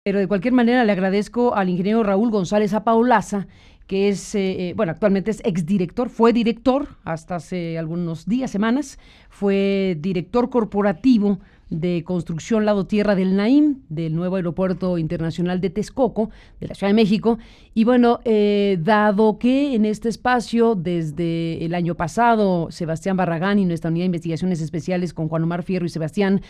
Pero de cualquier manera le agradezco al ingeniero Raúl González Apaolaza, que es, bueno, actualmente es exdirector, fue director hasta hace algunos días, semanas, fue director corporativo de construcción Lado Tierra del Naim, del nuevo aeropuerto internacional de Texcoco, de la Ciudad de México. Y bueno, dado que en este espacio, desde el año pasado, Sebastián Barragán y nuestra unidad de investigaciones especiales con Juan Omar Fierro y Sebastián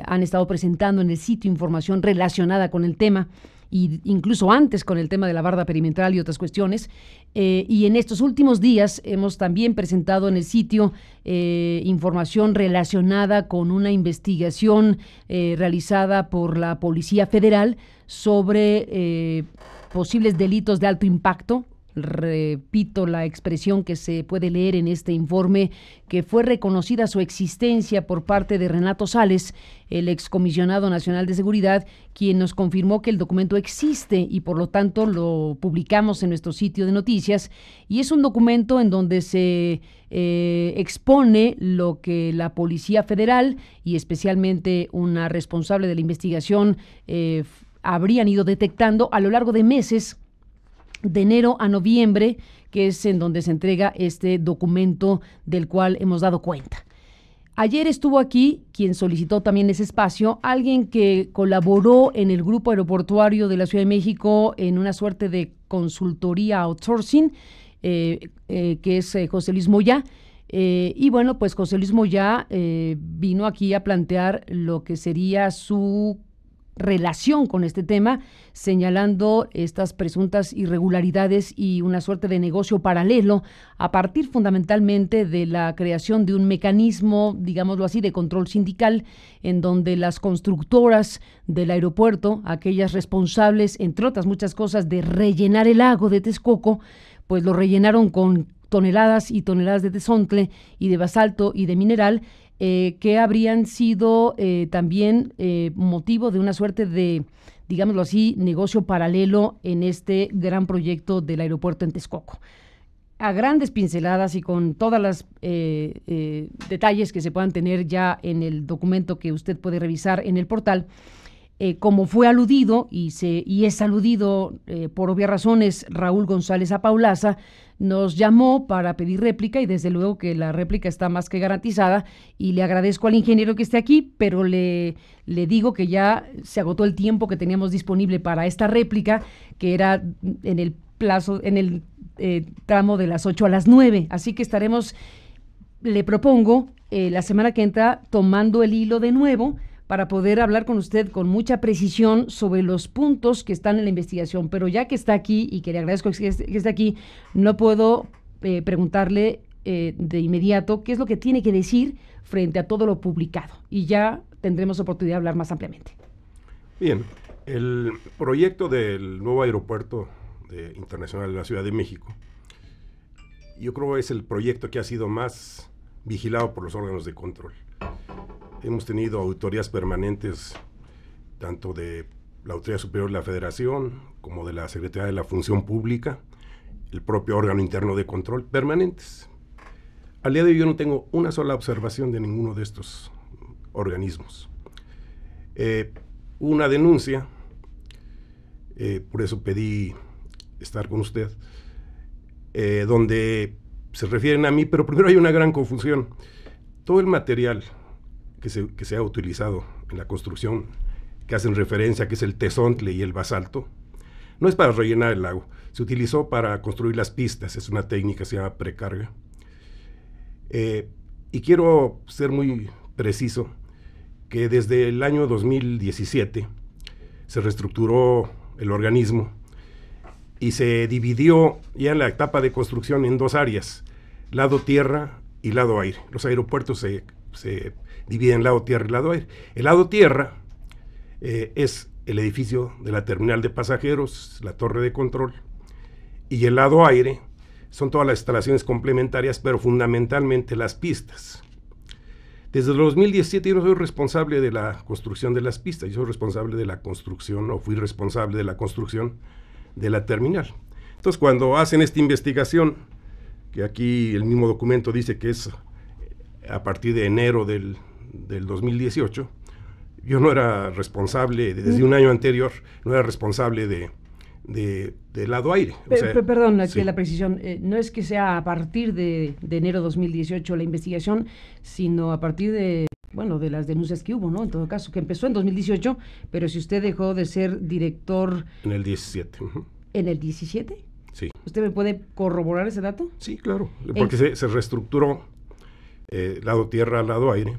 han estado presentando en el sitio información relacionada con el tema, y incluso antes con el tema de la barda perimetral y otras cuestiones. Y en estos últimos días hemos también presentado en el sitio información relacionada con una investigación realizada por la Policía Federal sobre posibles delitos de alto impacto. Repito la expresión que se puede leer en este informe, que fue reconocida su existencia por parte de Renato Sales, el excomisionado nacional de seguridad, quien nos confirmó que el documento existe y por lo tanto lo publicamos en nuestro sitio de noticias. Y es un documento en donde se expone lo que la Policía Federal y especialmente una responsable de la investigación habrían ido detectando a lo largo de meses, de enero a noviembre, que es en donde se entrega este documento del cual hemos dado cuenta. Ayer estuvo aquí quien solicitó también ese espacio, alguien que colaboró en el grupo aeroportuario de la Ciudad de México en una suerte de consultoría outsourcing, que es José Luis Moya. Y bueno, pues José Luis Moya vino aquí a plantear lo que sería su relación con este tema, señalando estas presuntas irregularidades y una suerte de negocio paralelo a partir fundamentalmente de la creación de un mecanismo, digámoslo así, de control sindical, en donde las constructoras del aeropuerto, aquellas responsables, entre otras muchas cosas, de rellenar el lago de Texcoco, pues lo rellenaron con toneladas y toneladas de tezontle y de basalto y de mineral, que habrían sido también motivo de una suerte de, digámoslo así, negocio paralelo en este gran proyecto del aeropuerto en Texcoco. A grandes pinceladas y con todas las detalles que se puedan tener ya en el documento que usted puede revisar en el portal, como fue aludido y es aludido por obvias razones, Raúl González Apaolaza nos llamó para pedir réplica, y desde luego que la réplica está más que garantizada, y le agradezco al ingeniero que esté aquí, pero le digo que ya se agotó el tiempo que teníamos disponible para esta réplica, que era en el plazo, en el tramo de las 8 a las 9, así que estaremos, le propongo, la semana que entra tomando el hilo de nuevo para poder hablar con usted con mucha precisión sobre los puntos que están en la investigación. Pero ya que está aquí, y que le agradezco que esté aquí, no puedo preguntarle de inmediato qué es lo que tiene que decir frente a todo lo publicado. Y ya tendremos oportunidad de hablar más ampliamente. Bien, el proyecto del nuevo aeropuerto internacional de la Ciudad de México, yo creo que es el proyecto que ha sido más vigilado por los órganos de control. Hemos tenido auditorías permanentes, tanto de la Autoridad Superior de la Federación, como de la Secretaría de la Función Pública, el propio órgano interno de control, permanentes. Al día de hoy yo no tengo una sola observación de ninguno de estos organismos. Una denuncia, por eso pedí estar con usted, donde se refieren a mí, pero primero hay una gran confusión. Todo el material que se ha utilizado en la construcción, que hacen referencia, que es el tezontle y el basalto, no es para rellenar el lago, se utilizó para construir las pistas, es una técnica que se llama precarga. Y quiero ser muy preciso, que desde el año 2017 se reestructuró el organismo y se dividió ya en la etapa de construcción en dos áreas, lado tierra y lado aire. Los aeropuertos se dividen lado tierra y lado aire. El lado tierra es el edificio de la terminal de pasajeros, la torre de control, y el lado aire son todas las instalaciones complementarias, pero fundamentalmente las pistas. Desde el 2017 yo no soy responsable de la construcción de las pistas, yo soy responsable de la construcción, o fui responsable de la construcción de la terminal. Entonces, cuando hacen esta investigación, que aquí el mismo documento dice que es a partir de enero del 2018, yo no era responsable, desde un año anterior, no era responsable de lado aire. Perdón, aquí la precisión, no es que sea a partir de enero de 2018 la investigación, sino a partir de las denuncias que hubo, ¿no? En todo caso, que empezó en 2018, pero si usted dejó de ser director... En el 17. ¿En el 17? Sí. ¿Usted me puede corroborar ese dato? Sí, claro, porque se reestructuró lado tierra, lado aire.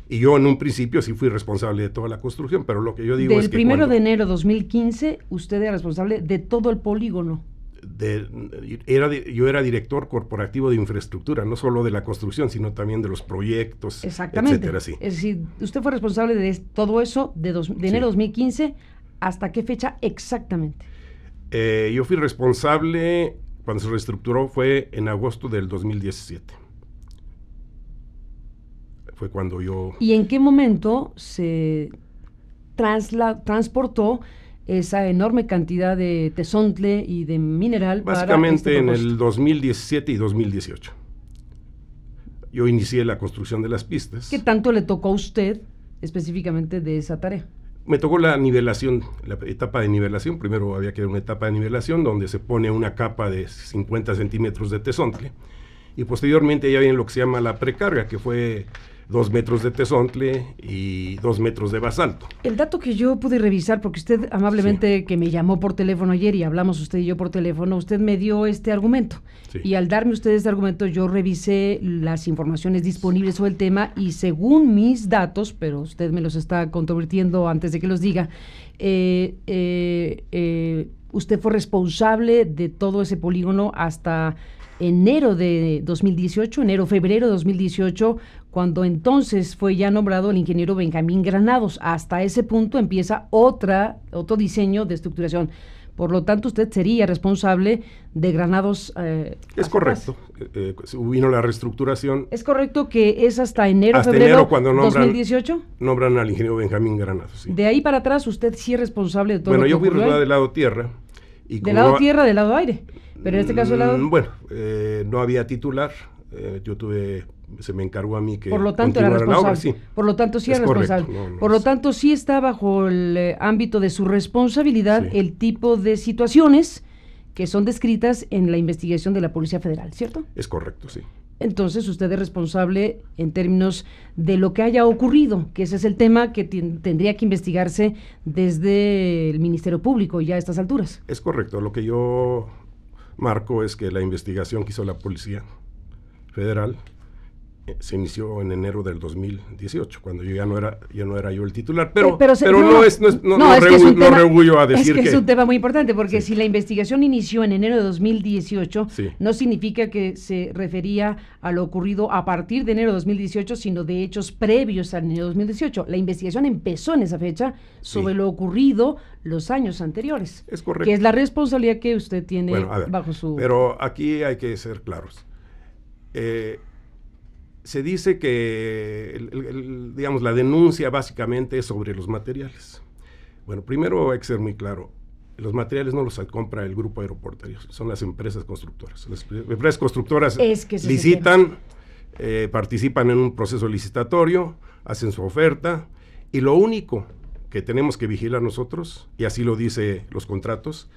Y yo en un principio sí fui responsable de toda la construcción, pero lo que yo digo es que... Del 1 de enero de 2015, usted era responsable de todo el polígono. Yo era director corporativo de infraestructura, no solo de la construcción, sino también de los proyectos, etcétera. Sí. Es decir, usted fue responsable de todo eso de enero de 2015, ¿hasta qué fecha exactamente? Yo fui responsable, cuando se reestructuró, fue en agosto del 2017. Fue cuando yo... ¿Y en qué momento se transportó esa enorme cantidad de tesontle y de mineral? Básicamente en el 2017 y 2018. Yo inicié la construcción de las pistas. ¿Qué tanto le tocó a usted específicamente de esa tarea? Me tocó la nivelación, la etapa de nivelación. Primero había que dar una etapa de nivelación donde se pone una capa de 50 centímetros de tesontle. Y posteriormente ya viene lo que se llama la precarga, que fue 2 metros de tesontle y 2 metros de basalto. El dato que yo pude revisar, porque usted amablemente que me llamó por teléfono ayer y hablamos usted y yo por teléfono, usted me dio este argumento. Sí. Y al darme usted este argumento, yo revisé las informaciones disponibles sobre el tema y según mis datos, pero usted me los está controvirtiendo antes de que los diga, usted fue responsable de todo ese polígono hasta enero de 2018, febrero de 2018, cuando entonces fue ya nombrado el ingeniero Benjamín Granados. Hasta ese punto empieza otro diseño de estructuración. Por lo tanto, usted sería responsable de Granados. Es correcto. Vino la reestructuración. ¿Es correcto que es hasta febrero cuando 2018? Nombran al ingeniero Benjamín Granados. Sí. De ahí para atrás, usted sí es responsable de todo lo que yo fui ocurrió responsable del lado tierra. ¿Del lado tierra, del lado aire? Pero en este caso el lado... no había titular, se me encargó a mí que... Por lo tanto era responsable. Obra, sí. Por lo tanto sí es responsable. Por lo tanto sí está bajo el ámbito de su responsabilidad el tipo de situaciones que son descritas en la investigación de la Policía Federal, ¿cierto? Es correcto, sí. Entonces usted es responsable en términos de lo que haya ocurrido, que ese es el tema que tendría que investigarse desde el Ministerio Público ya a estas alturas. Es correcto. Lo que yo marco es que la investigación que hizo la Policía Federal se inició en enero del 2018, cuando yo ya no era yo el titular, pero no rehuyo a decir que es un tema muy importante, porque si la investigación inició en enero de 2018, no significa que se refería a lo ocurrido a partir de enero de 2018, sino de hechos previos al enero de 2018. La investigación empezó en esa fecha sobre lo ocurrido los años anteriores. Es correcto. Que es la responsabilidad que usted tiene bajo su... Pero aquí hay que ser claros. Se dice que, digamos, la denuncia básicamente es sobre los materiales. Bueno, primero hay que ser muy claro. Los materiales no los compra el grupo aeroportuario, son las empresas constructoras. Las empresas constructoras licitan, participan en un proceso licitatorio, hacen su oferta, y lo único que tenemos que vigilar nosotros, y así lo dice los contratos,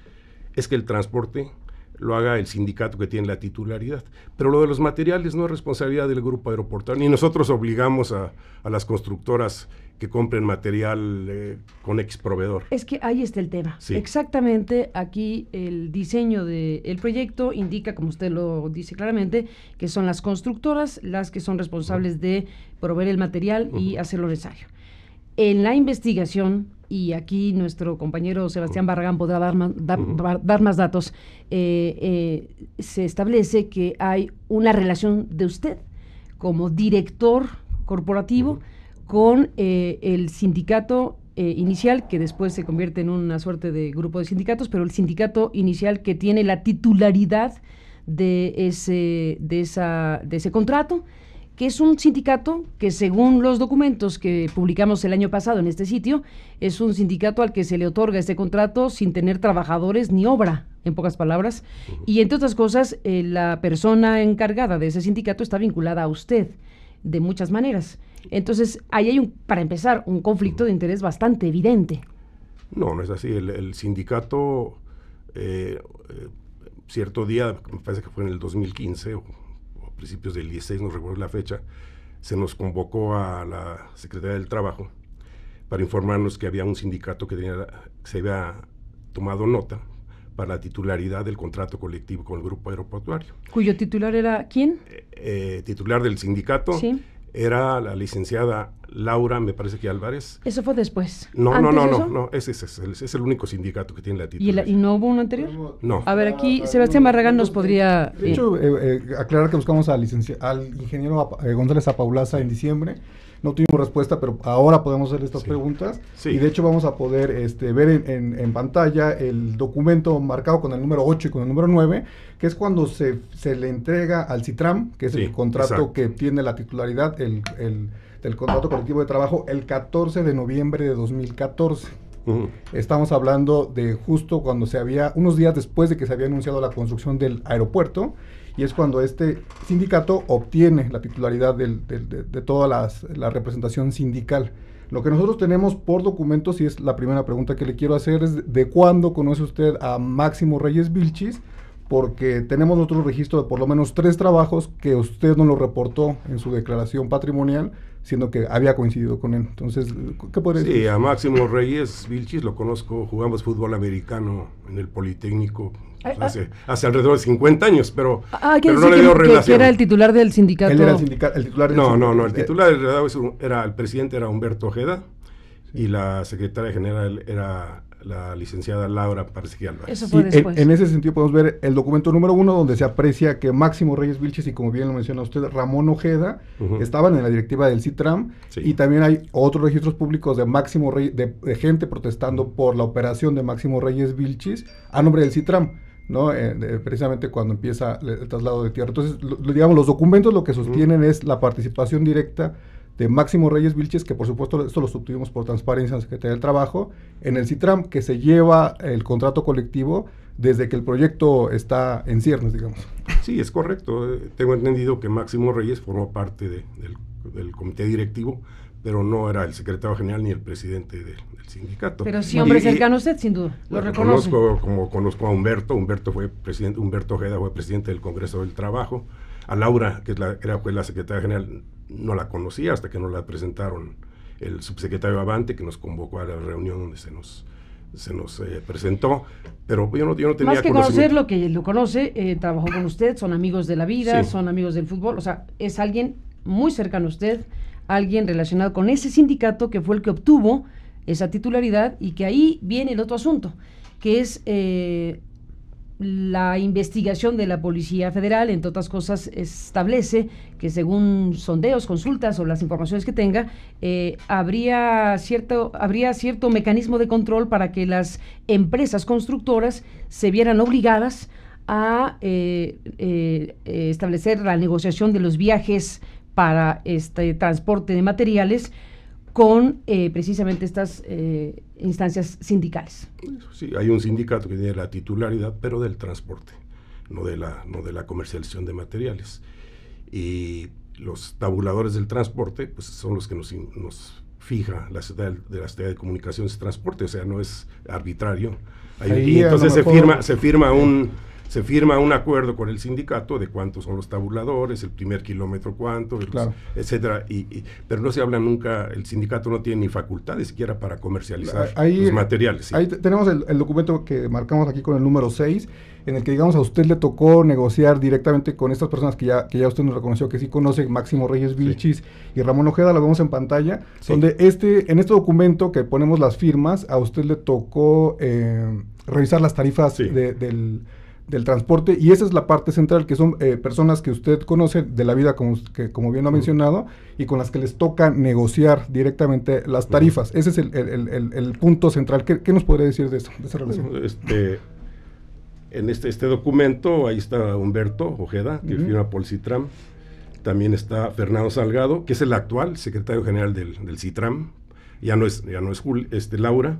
es que el transporte lo haga el sindicato que tiene la titularidad. Pero lo de los materiales no es responsabilidad del grupo aeroportuario, ni nosotros obligamos a las constructoras que compren material con X proveedor. Es que ahí está el tema. Sí. Exactamente, aquí el diseño del proyecto indica, como usted lo dice claramente, que son las constructoras las que son responsables de proveer el material y hacer lo necesario. En la investigación, y aquí nuestro compañero Sebastián Barragán podrá dar más datos, se establece que hay una relación de usted como director corporativo con el sindicato inicial, que después se convierte en una suerte de grupo de sindicatos, pero el sindicato inicial que tiene la titularidad de ese contrato, que es un sindicato que, según los documentos que publicamos el año pasado en este sitio, es un sindicato al que se le otorga este contrato sin tener trabajadores ni obra, en pocas palabras, y entre otras cosas, la persona encargada de ese sindicato está vinculada a usted de muchas maneras. Entonces, ahí hay, para empezar, un conflicto de interés bastante evidente. No, no es así. El sindicato, cierto día, me parece que fue en el 2015 o principios del 16, no recuerdo la fecha, se nos convocó a la Secretaría del Trabajo para informarnos que había un sindicato que se había tomado nota para la titularidad del contrato colectivo con el grupo aeroportuario. ¿Cuyo titular era quién? Titular del sindicato era la licenciada Laura, me parece que Álvarez. ¿Eso fue después? No, ese es el único sindicato que tiene la titularidad. ¿Y no hubo uno anterior? No. A ver, aquí Sebastián Barragán nos podría... De hecho, aclarar que buscamos al ingeniero González Apaulaza en diciembre. No tuvimos respuesta, pero ahora podemos hacer estas preguntas. Sí. Y de hecho vamos a poder ver en pantalla el documento marcado con el número 8 y con el número 9, que es cuando se le entrega al CITRAM, que es el contrato que tiene la titularidad, del contrato colectivo de trabajo, el 14 de noviembre de 2014. Estamos hablando de justo cuando unos días después de que se había anunciado la construcción del aeropuerto, y es cuando este sindicato obtiene la titularidad de toda la representación sindical. Lo que nosotros tenemos por documentos, y es la primera pregunta que le quiero hacer, es ¿de cuándo conoce usted a Máximo Reyes Vilchis? Porque tenemos otro registro de por lo menos 3 trabajos que usted no lo reportó en su declaración patrimonial, siendo que había coincidido con él. Entonces, ¿qué podría decir? Sí, a Máximo Reyes Vilchis lo conozco, jugamos fútbol americano en el Politécnico hace alrededor de 50 años, pero no le dio relación. Que era el titular del sindicato. Él era el titular del sindicato. El titular el presidente era Humberto Ojeda, y la secretaria general era la licenciada Laura Parcegi Álvarez. Eso fue después. En ese sentido podemos ver el documento número 1, donde se aprecia que Máximo Reyes Vilchis y, como bien lo menciona usted, Ramón Ojeda, estaban en la directiva del CITRAM, y también hay otros registros públicos de Máximo Reyes, de gente protestando por la operación de Máximo Reyes Vilchis a nombre del CITRAM, ¿no? Precisamente cuando empieza el traslado de tierra. Entonces, digamos, los documentos lo que sostienen es la participación directa de Máximo Reyes Vilchis, que por supuesto esto lo obtuvimos por transparencia en la Secretaría del Trabajo, en el CITRAM, que se lleva el contrato colectivo desde que el proyecto está en ciernes, digamos. Sí, es correcto. Tengo entendido que Máximo Reyes formó parte del comité directivo, pero no era el secretario general ni el presidente del sindicato. Pero sí, hombre cercano a usted, sin duda, lo reconoce. Conozco a Humberto Ojeda fue presidente del Congreso del Trabajo. A Laura, que fue la secretaria general, no la conocía hasta que nos la presentaron el subsecretario Avante, que nos convocó a la reunión donde se nos presentó, pero yo no tenía más que conocerlo, que lo conoce, trabajó con usted, son amigos de la vida, son amigos del fútbol, o sea, es alguien muy cercano a usted, alguien relacionado con ese sindicato que fue el que obtuvo esa titularidad, y que ahí viene el otro asunto, que es la investigación de la Policía Federal, entre otras cosas, establece que según sondeos, consultas o las informaciones que tenga, habría cierto mecanismo de control para que las empresas constructoras se vieran obligadas a establecer la negociación de los viajes para este transporte de materiales con precisamente estas instancias sindicales. Sí, hay un sindicato que tiene la titularidad, pero del transporte, no de la comercialización de materiales. Y los tabuladores del transporte, pues son los que nos fija la Secretaría de Comunicaciones y Transporte, o sea, no es arbitrario. Y entonces se firma un acuerdo con el sindicato de cuántos son los tabuladores, el primer kilómetro cuánto, etcétera, pero no se habla nunca, el sindicato no tiene ni facultades siquiera para comercializar los materiales. Sí. Ahí tenemos el documento que marcamos aquí con el número 6, en el que, digamos, a usted le tocó negociar directamente con estas personas que ya usted nos reconoció que sí conoce, Máximo Reyes Vilchis y Ramón Ojeda, lo vemos en pantalla, donde en este documento que ponemos las firmas, a usted le tocó revisar las tarifas del transporte, y esa es la parte central, que son personas que usted conoce de la vida, como bien lo ha mencionado, y con las que les toca negociar directamente las tarifas. Ese es el punto central. ¿Qué nos podría decir de esa relación? En este documento, ahí está Humberto Ojeda, que firma por el CITRAM. También está Fernando Salgado, que es el actual secretario general del CITRAM. Ya no es Laura.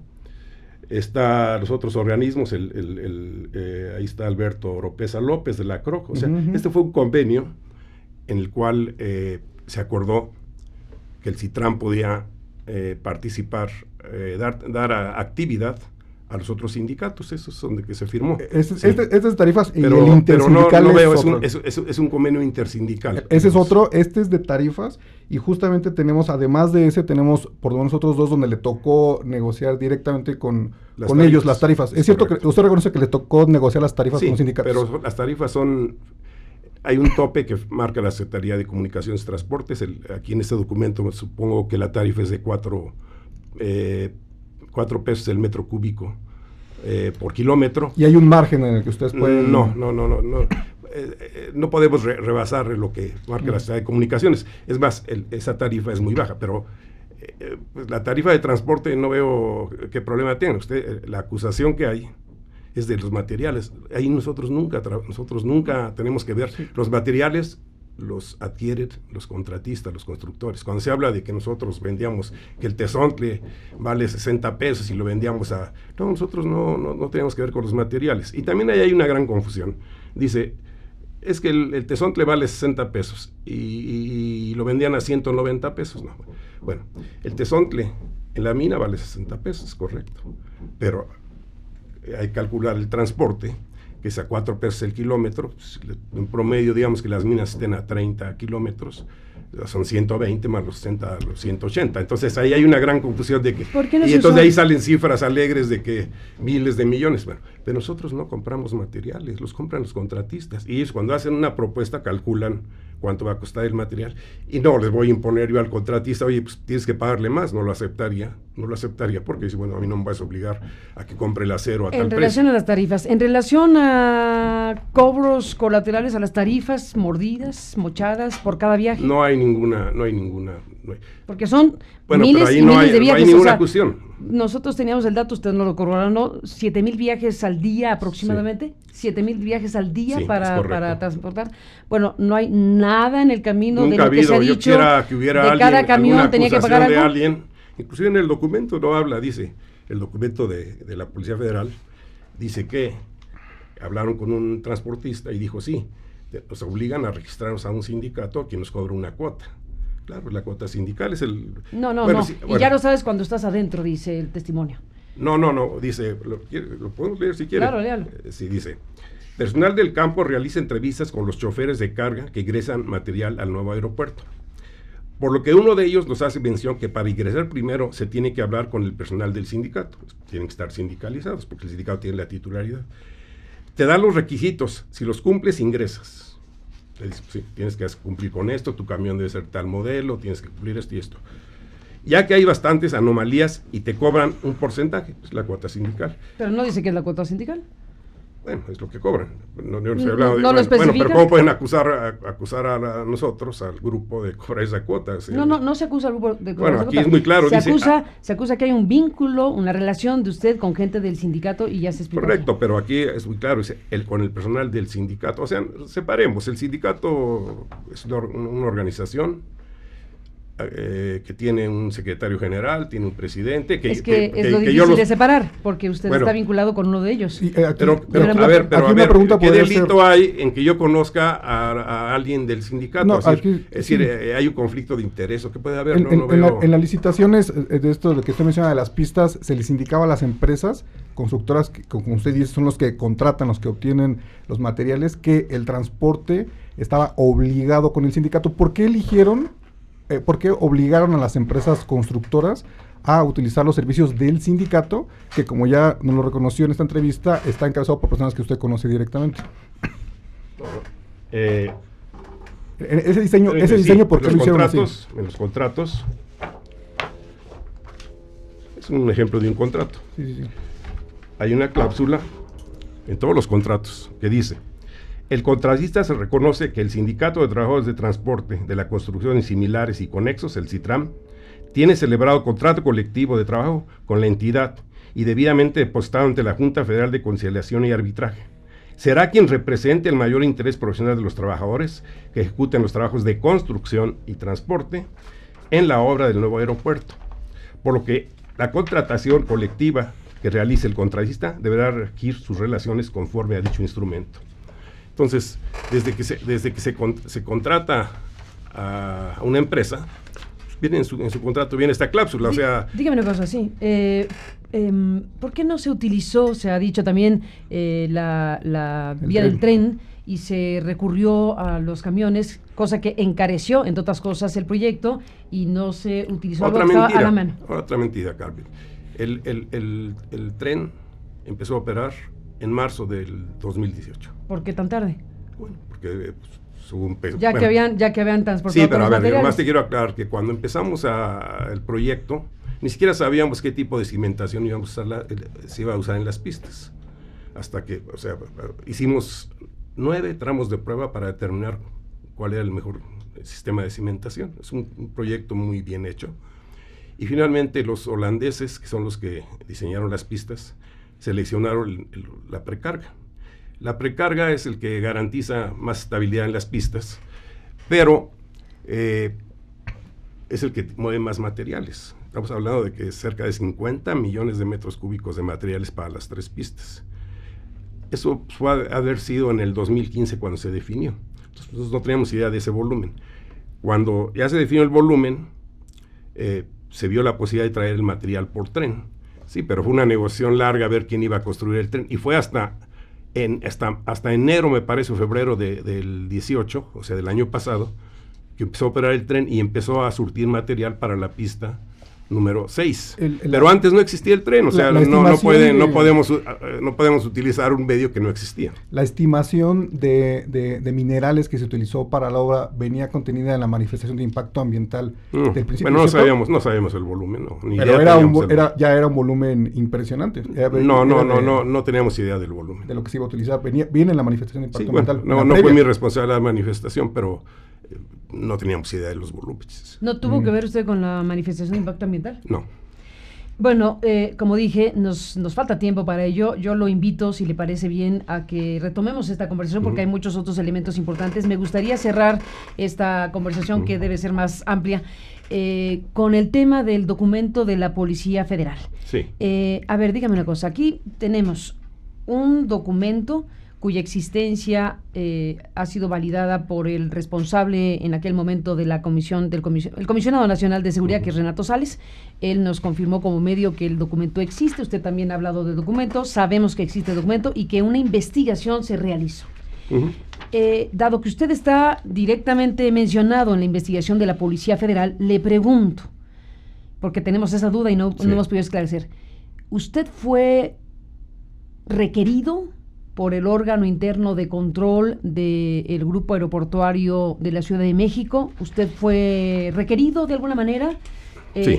Está los otros organismos, ahí está Alberto Oropesa López de la CROC. O sea, este fue un convenio en el cual se acordó que el CITRAM podía participar, dar actividad a los otros sindicatos. Esos son de que se firmó. Estas tarifas y pero, el intersindical no veo, es un convenio intersindical. Ese es otro, este es de tarifas, y justamente tenemos, además de ese, tenemos por lo menos otros dos donde le tocó negociar directamente con ellos las tarifas. ¿Es cierto que usted reconoce que le tocó negociar las tarifas con los sindicatos? Pero las tarifas son... Hay un tope que marca la Secretaría de Comunicaciones y Transportes. Aquí en este documento supongo que la tarifa es de 4 pesos el metro cúbico por kilómetro. ¿Y hay un margen en el que ustedes pueden...? No podemos rebasar lo que marca la Secretaría de Comunicaciones. Es más, esa tarifa es muy baja, pero pues la tarifa de transporte no veo qué problema tiene. La acusación que hay es de los materiales. Ahí nosotros nunca tenemos que ver. Sí. Los materiales los adquieren los contratistas, los constructores. Cuando se habla de que nosotros vendíamos, que el tezontle vale 60 pesos y lo vendíamos a... No, nosotros no tenemos que ver con los materiales. Y también ahí hay una gran confusión. Dice, es que el tezontle vale 60 pesos y lo vendían a 190 pesos. No. Bueno, el tezontle en la mina vale 60 pesos, correcto. Pero hay que calcular el transporte, que es a 4 pesos el kilómetro. Pues, en promedio, digamos que las minas estén a 30 kilómetros, son 120 más los 60, los 180. Entonces ahí hay una gran confusión de que... y entonces de ahí salen cifras alegres de que miles de millones. Bueno, pero nosotros no compramos materiales, los compran los contratistas. Y ellos cuando hacen una propuesta calculan cuánto va a costar el material. Y no les voy a imponer yo al contratista, oye, pues tienes que pagarle más. No lo aceptaría porque dice, bueno, a mí no me vas a obligar a que compre el acero a tal precio. En relación a las tarifas, en relación a cobros colaterales a las tarifas, mordidas, mochadas por cada viaje. No hay ninguna. Porque son miles y miles de viajes. No hay ninguna cuestión. Nosotros teníamos el dato, usted no lo corroboraron, ¿no? 7,000 viajes al día aproximadamente. Sí. 7,000 viajes al día para transportar. Bueno, no hay nada en el camino. Nunca de lo que se ha dicho. Que hubiera de alguien, cada camión tenía que pagar algo. Alguien, inclusive en el documento no habla, dice, el documento de la Policía Federal, dice que hablaron con un transportista y dijo, sí, nos obligan a registrarnos a un sindicato que nos cobra una cuota. Claro, la cuota sindical es el... No. Sí, y ya lo sabes cuando estás adentro, dice el testimonio. No, dice, lo podemos leer si quiere. Claro, léalo. Sí, dice, personal del campo realiza entrevistas con los choferes de carga que ingresan material al nuevo aeropuerto. Por lo que uno de ellos nos hace mención que para ingresar primero se tiene que hablar con el personal del sindicato. Tienen que estar sindicalizados porque el sindicato tiene la titularidad. Te dan los requisitos, si los cumples ingresas. Le dice, sí, tienes que cumplir con esto, tu camión debe ser tal modelo, tienes que cumplir esto y esto. Ya que hay bastantes anomalías y te cobran un porcentaje, es la cuota sindical. Pero no dice que es la cuota sindical. Bueno, es lo que cobran. No lo especifica. Bueno, pero ¿cómo pueden acusar a nosotros, al grupo, de cobrar esa cuota? No se acusa al grupo de cobrar esa cuota. Bueno, aquí es muy claro. Se acusa que hay un vínculo, una relación de usted con gente del sindicato y ya se explica. Correcto, pero aquí es muy claro, con el personal del sindicato. O sea, separemos, el sindicato es una organización que tiene un secretario general, tiene un presidente. Es lo difícil de separar, porque usted está vinculado con uno de ellos. Sí, pero ¿qué delito hay en que yo conozca a alguien del sindicato? No, hay un conflicto de interés, ¿o qué puede haber? En las licitaciones de esto de que usted menciona de las pistas, se les indicaba a las empresas constructoras, que como usted dice, son los que contratan, los que obtienen los materiales, que el transporte estaba obligado con el sindicato. ¿Por qué obligaron a las empresas constructoras a utilizar los servicios del sindicato, que como ya nos lo reconoció en esta entrevista, está encabezado por personas que usted conoce directamente? Ese diseño, ¿por qué lo hicieron así? En los contratos, es un ejemplo de un contrato. Sí. Hay una cláusula en todos los contratos que dice: el contratista se reconoce que el Sindicato de Trabajadores de Transporte, de la Construcción y Similares y Conexos, el CITRAM, tiene celebrado contrato colectivo de trabajo con la entidad y debidamente depositado ante la Junta Federal de Conciliación y Arbitraje. Será quien represente el mayor interés profesional de los trabajadores que ejecuten los trabajos de construcción y transporte en la obra del nuevo aeropuerto, por lo que la contratación colectiva que realice el contratista deberá regir sus relaciones conforme a dicho instrumento. Entonces, desde que se contrata a una empresa, Viene en su contrato, viene esta cláusula, o sea... Dígame una cosa, sí. ¿Por qué no se utilizó, se ha dicho también, la vía del tren y se recurrió a los camiones, cosa que encareció, entre otras cosas, el proyecto y no se utilizó algo que estaba a la mano? Otra mentira, Carmen. El tren empezó a operar en marzo del 2018. ¿Por qué tan tarde? Bueno, porque hubo un peso. Ya que habían transportado. Sí, pero a ver, además te quiero aclarar que cuando empezamos el proyecto, ni siquiera sabíamos qué tipo de cimentación se iba a usar en las pistas. Hasta que, o sea, hicimos 9 tramos de prueba para determinar cuál era el mejor sistema de cimentación. Es un proyecto muy bien hecho. Y finalmente los holandeses, que son los que diseñaron las pistas, seleccionaron la precarga. La precarga es el que garantiza más estabilidad en las pistas, pero es el que mueve más materiales. Estamos hablando de que es cerca de 50 millones de metros cúbicos de materiales para las 3 pistas. Eso fue a haber sido en el 2015 cuando se definió. Entonces, nosotros no teníamos idea de ese volumen. Cuando ya se definió el volumen, se vio la posibilidad de traer el material por tren. Sí, pero fue una negociación larga a ver quién iba a construir el tren. Y fue hasta enero, me parece, o febrero del 18, o sea, del año pasado, que empezó a operar el tren y empezó a surtir material para la pista número 6. Pero antes no existía el tren, o sea, no podemos utilizar un medio que no existía. La estimación de minerales que se utilizó para la obra venía contenida en la manifestación de impacto ambiental del principio. Bueno, no sabíamos el volumen, no. Pero ya era un volumen impresionante. No teníamos idea del volumen. De lo que se iba a utilizar. Viene en la manifestación de impacto ambiental. Bueno, no fue mi responsabilidad la manifestación, pero no teníamos idea de los volúmenes. ¿No tuvo que ver usted con la manifestación de impacto ambiental? No. Bueno, como dije, nos falta tiempo para ello. Yo lo invito, si le parece bien, a que retomemos esta conversación porque hay muchos otros elementos importantes. Me gustaría cerrar esta conversación que debe ser más amplia con el tema del documento de la Policía Federal. Sí. A ver, dígame una cosa. Aquí tenemos un documento cuya existencia ha sido validada por el responsable en aquel momento de la comisión, el Comisionado Nacional de Seguridad, que es Renato Sales. Él nos confirmó como medio que el documento existe. Usted también ha hablado de documento. Sabemos que existe el documento y que una investigación se realizó. Dado que usted está directamente mencionado en la investigación de la Policía Federal, le pregunto, porque tenemos esa duda y no hemos podido esclarecer, ¿usted fue requerido por el órgano interno de control del Grupo Aeroportuario de la Ciudad de México? ¿Usted fue requerido de alguna manera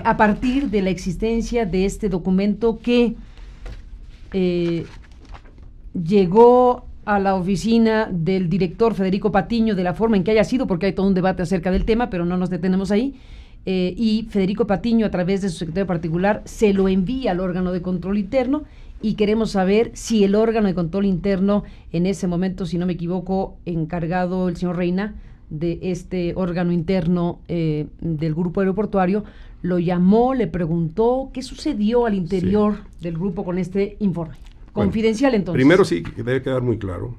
a partir de la existencia de este documento que llegó a la oficina del director Federico Patiño, de la forma en que haya sido, porque hay todo un debate acerca del tema, pero no nos detenemos ahí, y Federico Patiño, a través de su secretario particular, se lo envía al órgano de control interno? Y queremos saber si el órgano de control interno, en ese momento, si no me equivoco, encargado el señor Reina de este órgano interno del grupo aeroportuario, lo llamó, le preguntó qué sucedió al interior del grupo con este informe. Confidencial, bueno, entonces. Primero sí, debe quedar muy claro,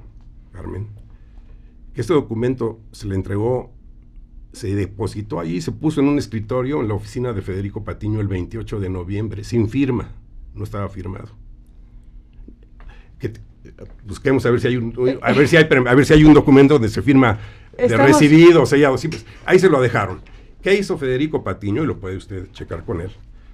Carmen, que este documento se le entregó, se depositó allí, se puso en un escritorio en la oficina de Federico Patiño el 28 de noviembre, sin firma, no estaba firmado. Busquemos a ver si hay un documento donde se firma de recibido, sellado. Sí, pues, ahí se lo dejaron. ¿Qué hizo Federico Patiño? Y lo puede usted checar con él.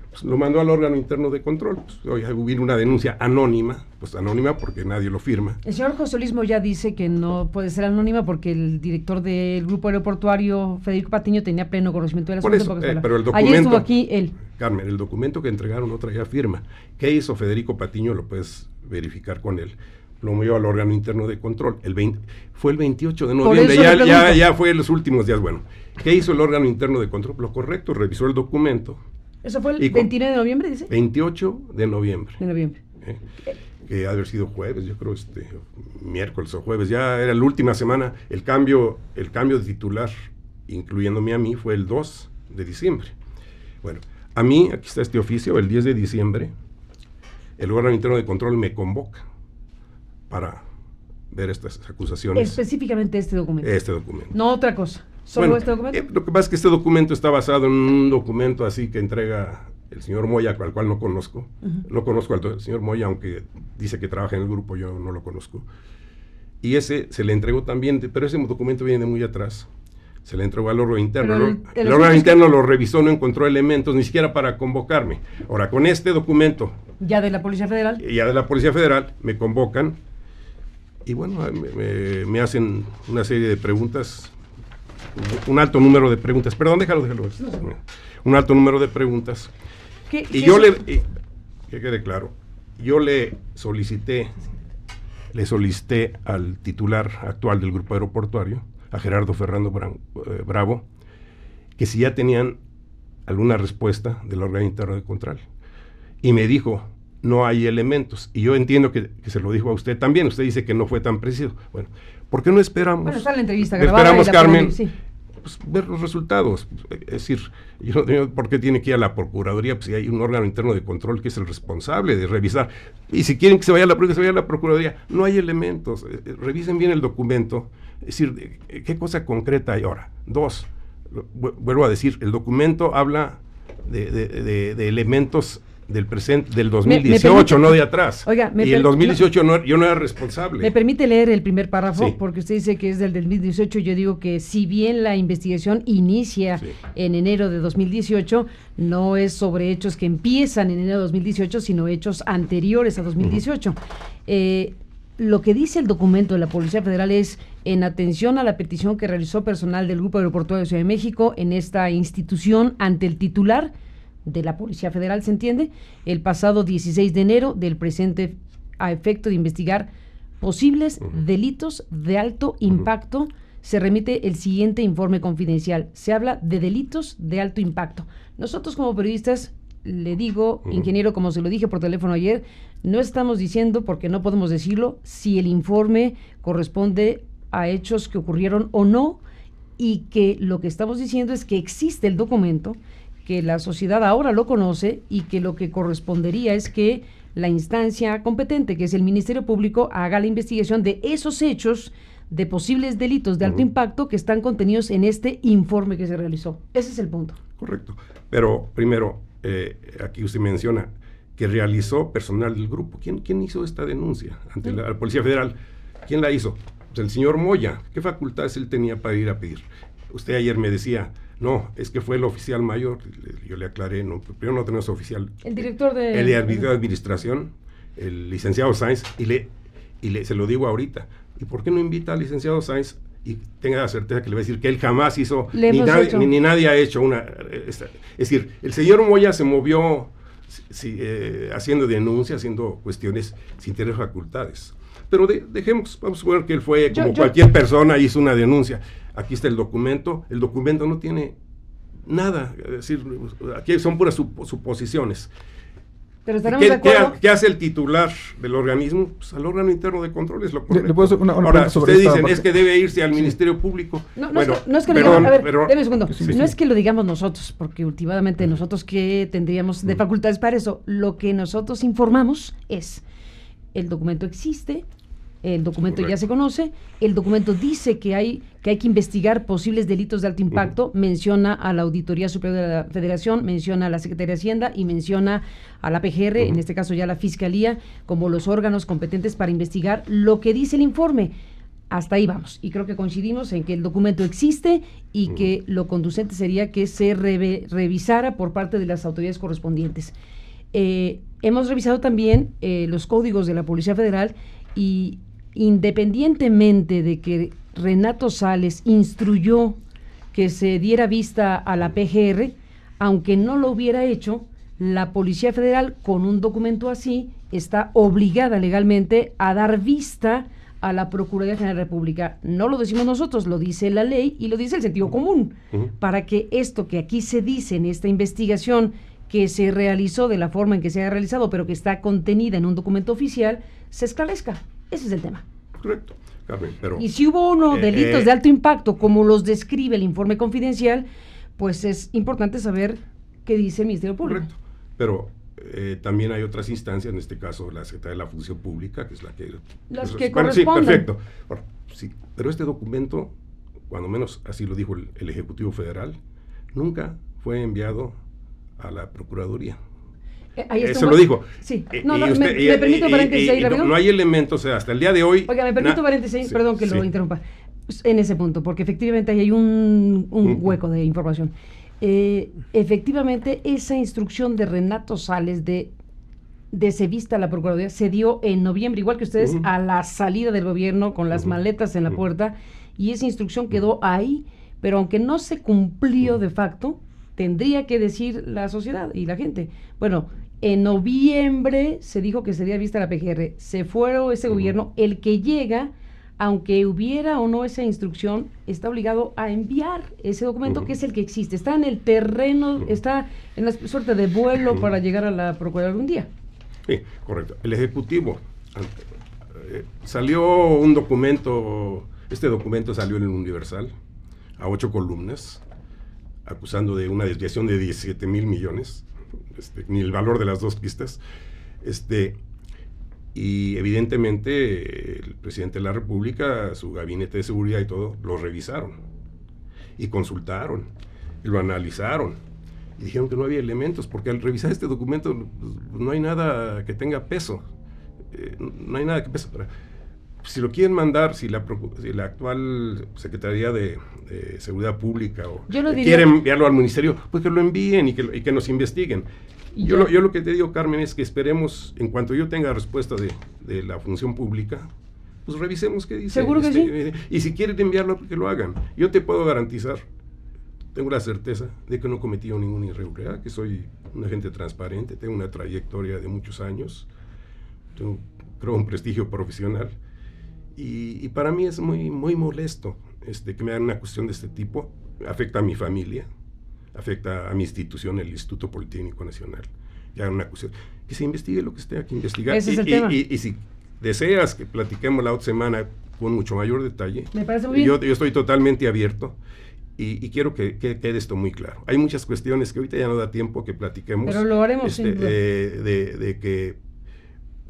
Pues, lo mandó al órgano interno de control. Pues, hoy hubo una denuncia anónima, pues anónima porque nadie lo firma. El señor José Luis Moya dice que no puede ser anónima porque el director del grupo aeroportuario, Federico Patiño, tenía pleno conocimiento del asunto. Pero el documento, ayer estuvo aquí él. Carmen, el documento que entregaron no traía firma. ¿Qué hizo Federico Patiño? Lo puedes verificar con él. Lo movió al órgano interno de control. Fue el 28 de noviembre, ya fue en los últimos días. Bueno, ¿qué hizo el órgano interno de control? Lo correcto, revisó el documento. ¿Eso fue el 29 de noviembre, dice? 28 de noviembre. De noviembre. Que ha de haber sido jueves, yo creo, miércoles o jueves. Ya era la última semana. El cambio de titular, incluyéndome a mí, fue el 2 de diciembre. Bueno, a mí, aquí está este oficio, el 10 de diciembre, el órgano interno de control me convoca para ver estas acusaciones. Específicamente este documento. Este documento. No otra cosa. ¿Solo este documento? Lo que pasa es que este documento está basado en un documento así que entrega el señor Moya, al cual no conozco. No conozco al señor Moya, aunque dice que trabaja en el grupo, yo no lo conozco. Y ese se le entregó también, pero ese documento viene de muy atrás. Se le entregó al órgano interno. El órgano interno lo revisó, no encontró elementos, ni siquiera para convocarme. Ahora, con este documento... ¿Ya de la Policía Federal? Ya de la Policía Federal, me convocan y bueno, me hacen una serie de preguntas, un alto número de preguntas. Perdón, déjalo. No, un alto número de preguntas. Y yo que quede claro, yo le solicité al titular actual del grupo aeroportuario, a Gerardo Fernando Bravo, que si ya tenían alguna respuesta del órgano interno de control. Y me dijo, no hay elementos. Y yo entiendo que se lo dijo a usted también. Usted dice que no fue tan preciso. Bueno, ¿por qué no esperamos? Bueno, está la entrevista grabada. Esperamos, Carmen, pues, ver los resultados. Es decir, yo no tengo por qué tiene que ir a la Procuraduría, pues si hay un órgano interno de control que es el responsable de revisar. Y si quieren que se vaya a la Procuraduría, no hay elementos. Revisen bien el documento. Es decir, ¿qué cosa concreta hay ahora? Dos, vuelvo a decir, el documento habla de elementos del presente, del 2018, no de atrás. Oiga, y el 2018 yo no era responsable. ¿Me permite leer el primer párrafo? Sí. Porque usted dice que es del 2018. Yo digo que si bien la investigación inicia en enero de 2018, no es sobre hechos que empiezan en enero de 2018, sino hechos anteriores a 2018. Lo que dice el documento de la Policía Federal es: en atención a la petición que realizó personal del Grupo Aeroportuario de Ciudad de México en esta institución ante el titular de la Policía Federal, ¿se entiende?, el pasado 16 de enero del presente, a efecto de investigar posibles delitos de alto impacto, se remite el siguiente informe confidencial. Se habla de delitos de alto impacto. Nosotros como periodistas, le digo, ingeniero, como se lo dije por teléfono ayer, no estamos diciendo, porque no podemos decirlo, si el informe corresponde a hechos que ocurrieron o no, y que lo que estamos diciendo es que existe el documento, que la sociedad ahora lo conoce y que lo que correspondería es que la instancia competente, que es el Ministerio Público, haga la investigación de esos hechos de posibles delitos de alto impacto que están contenidos en este informe que se realizó. Ese es el punto. Correcto. Pero primero, aquí usted menciona que realizó personal del grupo. ¿Quién hizo esta denuncia ante la Policía Federal? ¿Quién la hizo? Pues el señor Moya. ¿Qué facultades él tenía para ir a pedir? Usted ayer me decía, no, es que fue el oficial mayor. Yo le aclaré, no, primero no tenemos oficial. El director de... El de administración, el licenciado Sáenz, y se lo digo ahorita. ¿Y por qué no invita al licenciado Sáenz y tenga la certeza que le va a decir que él jamás hizo, ni nadie ha hecho una... es decir, el señor Moya se movió haciendo denuncias, haciendo cuestiones sin tener facultades. Pero dejemos, vamos a suponer que él fue como cualquier persona, hizo una denuncia. Aquí está el documento no tiene nada, es decir, aquí son puras suposiciones. Pero estaremos de acuerdo. ¿Qué hace el titular del organismo? Pues al órgano interno de control es lo correcto. ¿Le puedo hacer una Ahora, ustedes dicen, es que debe irse al Ministerio Público. No es que lo digamos, a ver, déme un segundo. No es que lo digamos nosotros, porque últimamente nosotros que tendríamos de facultades para eso. Lo que nosotros informamos es, el documento existe, el documento ya se conoce, el documento dice que hay que investigar posibles delitos de alto impacto, menciona a la Auditoría Superior de la Federación, menciona a la Secretaría de Hacienda y menciona a la PGR, en este caso ya la Fiscalía, como los órganos competentes para investigar lo que dice el informe. Hasta ahí vamos, y creo que coincidimos en que el documento existe y que lo conducente sería que se revisara por parte de las autoridades correspondientes. Hemos revisado también los códigos de la Policía Federal y independientemente de que Renato Sales instruyó que se diera vista a la PGR, aunque no lo hubiera hecho, la Policía Federal con un documento así está obligada legalmente a dar vista a la Procuraduría General de la República. No lo decimos nosotros, lo dice la ley y lo dice el sentido común, para que esto que aquí se dice en esta investigación que se realizó de la forma en que se ha realizado, pero que está contenida en un documento oficial, se esclarezca. Ese es el tema. Correcto, Carmen, pero... Y si hubo delitos de alto impacto, como los describe el informe confidencial, pues es importante saber qué dice el Ministerio Público. Correcto, pero también hay otras instancias, en este caso la Secretaría de la Función Pública, que es la que... Las que correspondan. Sí, perfecto. Bueno, sí, pero este documento, cuando menos así lo dijo el Ejecutivo Federal, nunca fue enviado a la Procuraduría. Eso lo dijo. Sí. Me permito paréntesis ahí, no hay elementos, hasta el día de hoy... Oiga, me permito paréntesis, sí, perdón que lo interrumpa, en ese punto, porque efectivamente ahí hay un hueco de información. Efectivamente, esa instrucción de Renato Sales de se vista a la Procuraduría se dio en noviembre, igual que ustedes, a la salida del gobierno con las maletas en la puerta, y esa instrucción quedó ahí, pero aunque no se cumplió de facto, tendría que decir la sociedad y la gente. Bueno, en noviembre se dijo que sería vista la PGR, se fue ese gobierno, el que llega, aunque hubiera o no esa instrucción, está obligado a enviar ese documento que es el que existe, está en el terreno, está en la suerte de vuelo para llegar a la Procuraduría algún día. Sí, correcto. El Ejecutivo, salió un documento, este documento salió en el Universal, a 8 columnas, acusando de una desviación de 17,000 millones, ni el valor de las dos pistas, y evidentemente el presidente de la República, su gabinete de seguridad y todo, lo revisaron, y consultaron, y lo analizaron, y dijeron que no había elementos, porque al revisar este documento no hay nada que tenga peso, no hay nada que pese. Si lo quieren mandar, si la actual Secretaría de Seguridad Pública quiere enviarlo al Ministerio, pues que lo envíen y que nos investiguen. Yo lo que te digo, Carmen, es que esperemos, en cuanto yo tenga respuesta de la Función Pública, pues revisemos qué dice. Seguro que sí. Y si quieren enviarlo, que lo hagan. Yo te puedo garantizar, tengo la certeza de que no he cometido ninguna irregularidad, que soy un agente transparente, tengo una trayectoria de muchos años, tengo, creo, un prestigio profesional. Y para mí es muy molesto que me hagan una cuestión de este tipo. Afecta a mi familia, afecta a mi institución, el Instituto Politécnico Nacional. Que hagan una cuestión, que se investigue lo que esté aquí investigar. Ese es el tema. Y si deseas que platiquemos la otra semana con mucho mayor detalle, me parece muy bien. Yo estoy totalmente abierto y quiero que quede esto muy claro. Hay muchas cuestiones que ahorita ya no da tiempo que platiquemos. Pero lo haremos sin duda. De que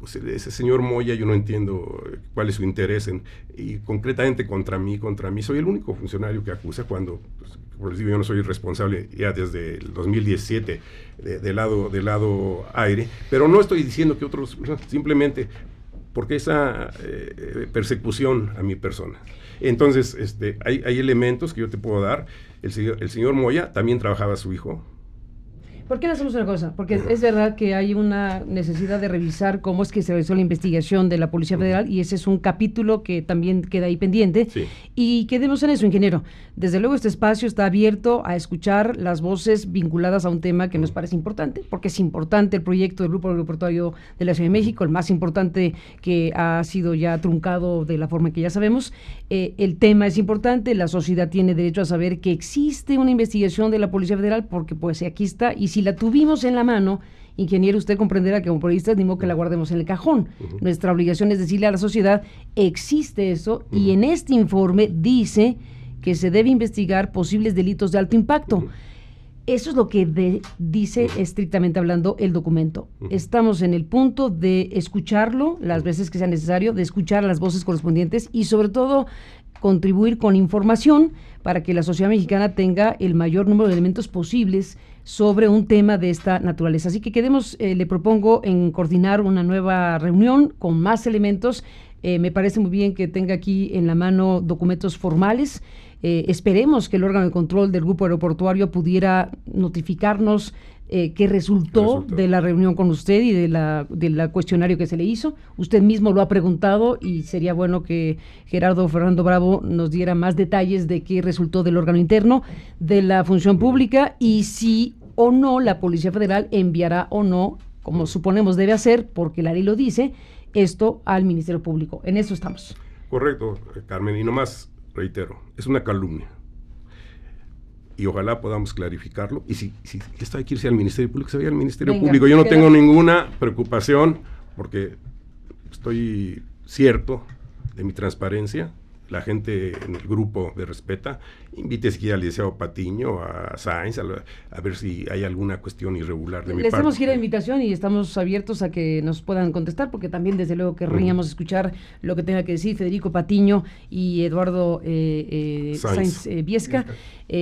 pues ese señor Moya, yo no entiendo cuál es su interés y concretamente contra mí, soy el único funcionario que acusa cuando, pues, por les digo, yo no soy responsable ya desde el 2017 del lado aire, pero no estoy diciendo que otros, simplemente porque esa persecución a mi persona. Entonces, hay elementos que yo te puedo dar. El señor Moya también trabajaba a su hijo. ¿Por qué no hacemos una cosa? Porque es verdad que hay una necesidad de revisar cómo es que se realizó la investigación de la Policía Federal y ese es un capítulo que también queda ahí pendiente. Sí. Y quedemos en eso, ingeniero. Desde luego este espacio está abierto a escuchar las voces vinculadas a un tema que nos parece importante, porque es importante el proyecto del Grupo Aeroportuario de la Ciudad de México, el más importante que ha sido ya truncado de la forma que ya sabemos. El tema es importante, la sociedad tiene derecho a saber que existe una investigación de la Policía Federal, porque pues aquí está, y si la tuvimos en la mano, ingeniero, usted comprenderá que como periodistas ni modo que la guardemos en el cajón. Nuestra obligación es decirle a la sociedad, existe eso, y en este informe dice que se debe investigar posibles delitos de alto impacto. Eso es lo que dice estrictamente hablando el documento. Estamos en el punto de escucharlo las veces que sea necesario, de escuchar las voces correspondientes y sobre todo contribuir con información para que la sociedad mexicana tenga el mayor número de elementos posibles sobre un tema de esta naturaleza. Así que quedemos, le propongo en coordinar una nueva reunión con más elementos. Me parece muy bien que tenga aquí en la mano documentos formales. Esperemos que el órgano de control del Grupo Aeroportuario pudiera notificarnos qué resultó de la reunión con usted y del cuestionario que se le hizo. Usted mismo lo ha preguntado y sería bueno que Gerardo Fernando Bravo nos diera más detalles de qué resultó del órgano interno de la función pública y si o no la Policía Federal enviará o no, como suponemos debe hacer, porque la ley lo dice, esto al Ministerio Público. En eso estamos. Correcto, Carmen, y nomás reitero, es una calumnia. Y ojalá podamos clarificarlo. Y si esto hay que irse al Ministerio Público, se vaya al Ministerio Público. Yo no tengo ninguna preocupación porque estoy cierto de mi transparencia. la gente en el grupo de Respeta invite si quiere al licenciado Patiño, a Sáenz, a ver si hay alguna cuestión irregular de mi parte. Les hemos girado la invitación y estamos abiertos a que nos puedan contestar, porque también desde luego querríamos escuchar lo que tenga que decir Federico Patiño y Eduardo Sáenz Viesca.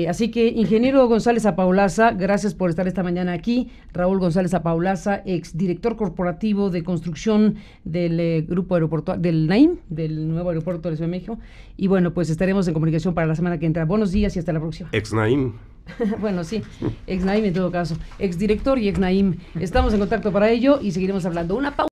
Así que, ingeniero González Apaulaza, gracias por estar esta mañana aquí. Raúl González Apaulaza, exdirector corporativo de construcción del grupo aeroportuario, del NAIM, del nuevo aeropuerto de la Ciudad de México. Y bueno, pues estaremos en comunicación para la semana que entra. Buenos días y hasta la próxima. Ex-NAIM. Bueno, sí, ex-NAIM en todo caso. Exdirector y ex-NAIM. Estamos en contacto para ello y seguiremos hablando. Una pausa.